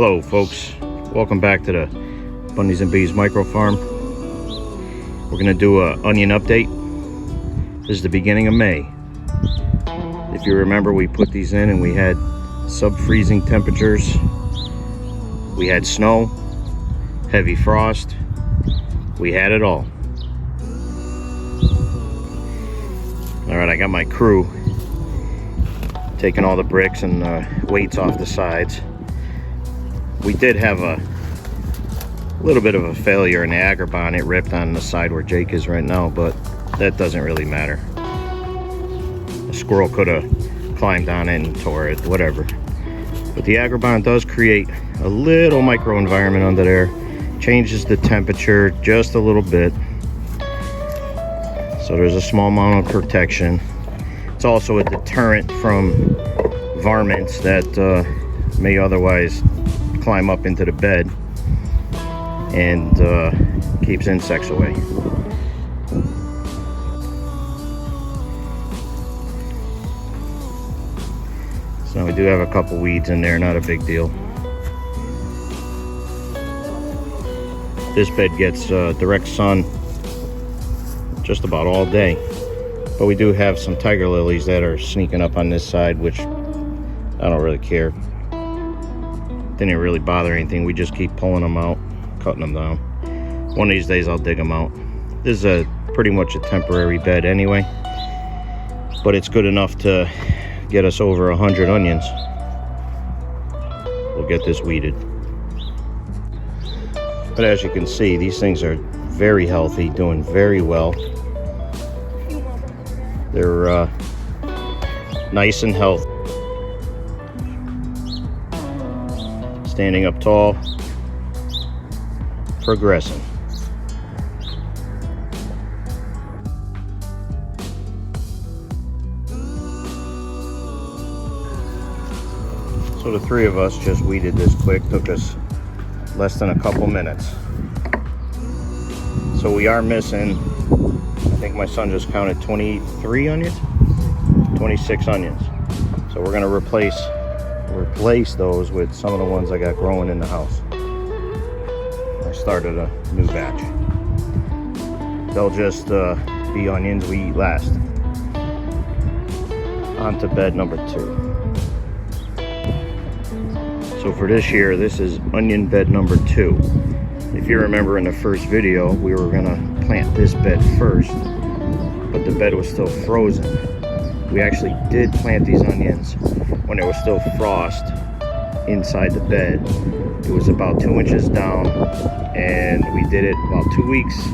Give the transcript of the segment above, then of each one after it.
Hello folks, welcome back to the Bunnies and Bees micro farm. We're going to do an onion update. This is the beginning of May. If you remember, we put these in and we had sub-freezing temperatures. We had snow, heavy frost. We had it all. Alright, I got my crew taking all the bricks and weights off the sides. We did have a little bit of a failure in the Agribon. It ripped on the side where Jake is right now, but that doesn't really matter. A squirrel could have climbed on it and tore it, whatever. But the Agribon does create a little micro environment under there. Changes the temperature just a little bit. So there's a small amount of protection. It's also a deterrent from varmints that may otherwise climb up into the bed, and keeps insects away. So we do have a couple weeds in there, not a big deal. This bed gets direct sun just about all day, but we do have some tiger lilies that are sneaking up on this side, which I don't really care. Didn't really bother anything. We just keep pulling them out, cutting them down. One of these days I'll dig them out. This is pretty much a temporary bed anyway, but it's good enough to get us over 100 onions. We'll get this weeded. But as you can see, these things are very healthy, doing very well. They're nice and healthy. Standing up tall, progressing. So the three of us just weeded this quick. Took us less than a couple minutes. So we are missing, I think my son just counted 23 onions, 26 onions. So we're gonna replace those with some of the ones I got growing in the house. I started a new batch. They'll just be onions we eat last. On to bed number 2. So for this year, this is onion bed number 2. If you remember in the first video, we were gonna plant this bed first, but the bed was still frozen. We actually did plant these onions when there was still frost inside the bed. It was about 2 inches down, and we did it about 2 weeks,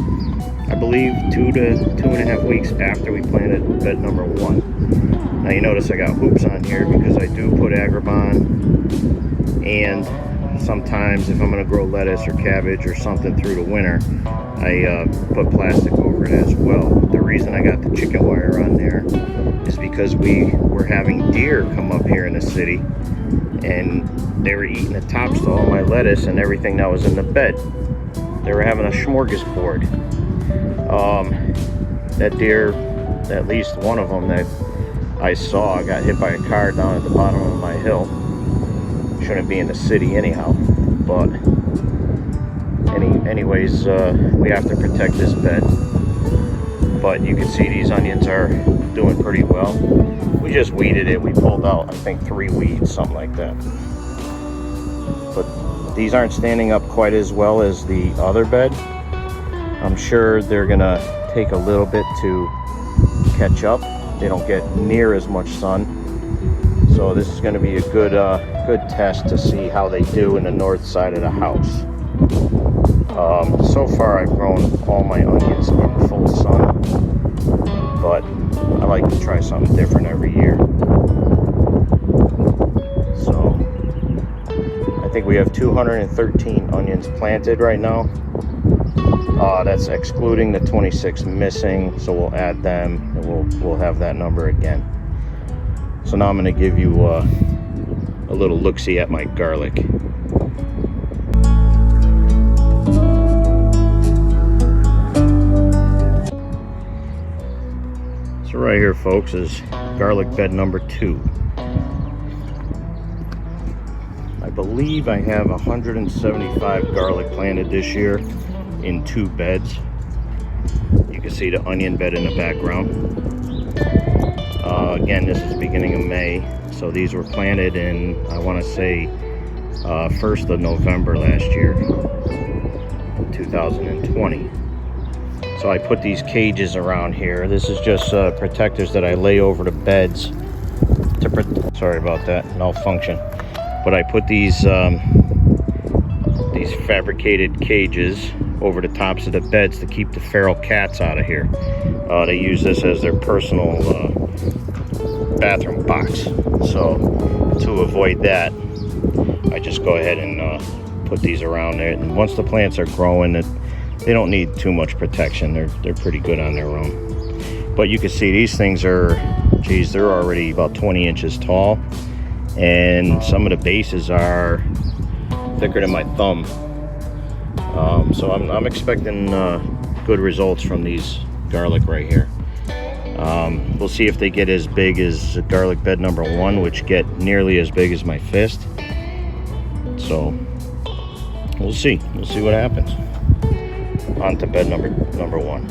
I believe 2 to 2.5 weeks after we planted bed number 1. Now you notice I got hoops on here because I do put Agribon, and sometimes if I'm going to grow lettuce or cabbage or something through the winter, I put plastic over it as well. The reason I got the chicken wire on there is because we were having deer come up here in the city, and they were eating the tops to all my lettuce and everything that was in the bed. They were having a smorgasbord. That deer, at least one of them that I saw, got hit by a car down at the bottom of my hill. Shouldn't be in the city anyhow, but anyways, we have to protect this bed. But you can see these onions are doing pretty well. We just weeded it. We pulled out, I think, 3 weeds, something like that. But these aren't standing up quite as well as the other bed. I'm sure they're gonna take a little bit to catch up. They don't get near as much sun. So this is gonna be a good test to see how they do in the north side of the house. So far I've grown all my onions in full sun, but I like to try something different every year. So I think we have 213 onions planted right now. That's excluding the 26 missing, so we'll add them and we'll have that number again. So now I'm going to give you a little look-see at my garlic. So right here, folks, is garlic bed number 2. I I believe I have 175 garlic planted this year in 2 beds. You can see the onion bed in the background. Again, this is the beginning of May, so these were planted in, I want to say, 1st of November last year, 2020. So I put these cages around here. This is just protectors that I lay over the beds to sorry about that, malfunction. But I put these fabricated cages over the tops of the beds to keep the feral cats out of here. They use this as their personal bathroom box. So to avoid that, I just go ahead and put these around there. And once the plants are growing, they don't need too much protection. They're pretty good on their own. But you can see these things are, geez, they're already about 20 inches tall. And some of the bases are thicker than my thumb. So I'm expecting good results from these garlic right here. We'll see if they get as big as garlic bed number 1, which get nearly as big as my fist. So we'll see what happens. On to bed number 1.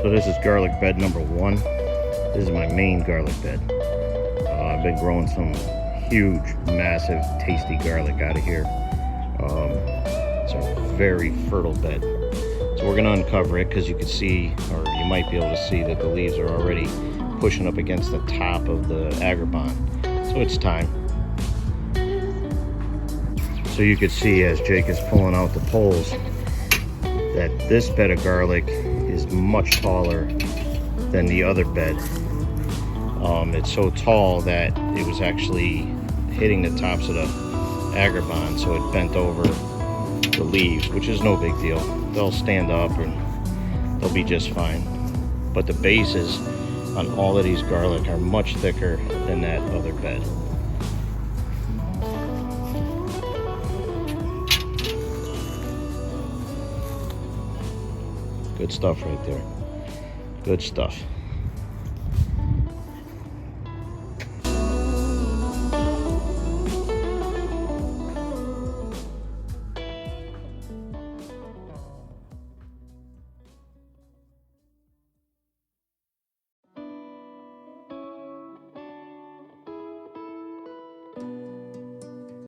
So this is garlic bed number 1. This is my main garlic bed. I've been growing some huge, massive, tasty garlic out of here. It's a very fertile bed. So we're gonna uncover it because you can see, or you might be able to see, that the leaves are already pushing up against the top of the agribon. So it's time. So you can see as Jake is pulling out the poles that this bed of garlic is much taller than the other bed. It's so tall that it was actually hitting the tops of the agribon, so it bent over the leaves, which is no big deal. They'll stand up and they'll be just fine. But the bases on all of these garlic are much thicker than that other bed. Good stuff right there. Good stuff.